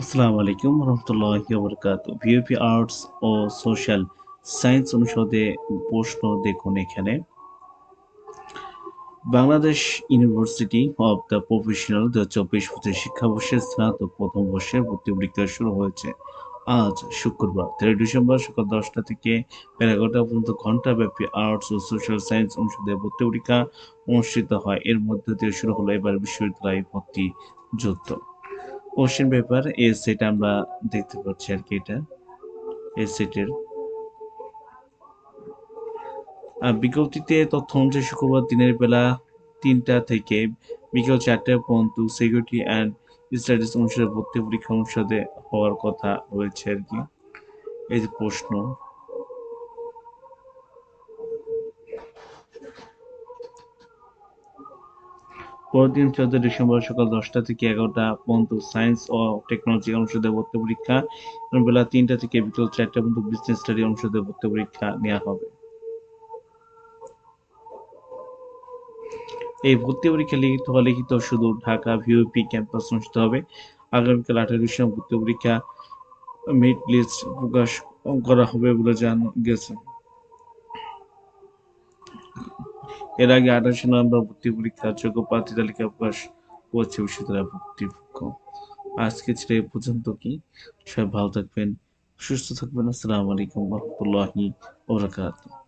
আসসালামু আলাইকুম রহমতুল্লাহি ভিওপি আর্টস ও সোশ্যাল সায়েন্স অনুষদে প্রশ্ন দেখুন এখানে। Bangladesh university of the professional ২০২৪-২৫ শিক্ষাবর্ষের স্নাতক প্রথম বর্ষের ভর্তি পরীক্ষা শুরু হয়েছে আজ শুক্রবার ১৩ ডিসেম্বর সকাল ১০টা থেকে বেলা ১১টা পর্যন্ত ঘণ্টাব্যাপী আর্টস ও সোশ্যাল সায়েন্স অনুষদে ভর্তি পরীক্ষা অনুষ্ঠিত হয়। এর মধ্য দিয়ে শুরু হলো এবার বিশ্ববিদ্যালয়ে ভর্তি যুদ্ধ। কোশ্চেন পেপার এ সেট আমরা দেখতে পাচ্ছি আর কি, এটা এ সেটের বিজ্ঞপ্তিতে তথ্য অনুযায়ী শুক্রবার দিনের বেলা ৩টা থেকে বিকেল ৪টা পর্যন্ত সিকিউরিটি অ্যান্ড স্টাডিজ অনুসারে ভর্তি পরীক্ষা অনুষদে হওয়ার কথা রয়েছে আর কি। এই যে প্রশ্ন, পরদিন ১৪ ডিসেম্বর সকাল ১০টা থেকে ১১টা পর্যন্ত সায়েন্স ও টেকনোলজি অনুষদে ভর্তি পরীক্ষা এবং বেলা ৩টা থেকে বিকেল ৪টা পর্যন্ত বিজনেস স্টাডি অনুষদে ভর্তি পরীক্ষা নেওয়া হবে। এই ভর্তি পরীক্ষা লিখিত শুধু ঢাকা ভিওপি ক্যাম্পাস অনুষ্ঠিত হবে। আগামীকাল ১৮ ডিসেম্বর ভর্তি পরীক্ষা মেরিট লিস্ট প্রকাশ করা হবে বলে জানা গেছে। এর আগে ২৮ নভেম্বর ভর্তি পরীক্ষার যোগ্য প্রার্থী তালিকা প্রকাশ করেছে বিশ্ববিদ্যালয় কর্তৃপক্ষ। আজকে ছিল এ পর্যন্ত কি। সবাই ভালো থাকবেন, সুস্থ থাকবেন। আসসালামু আলাইকুম রহমতুল্লাহি ওয়া বারাকাতুহু।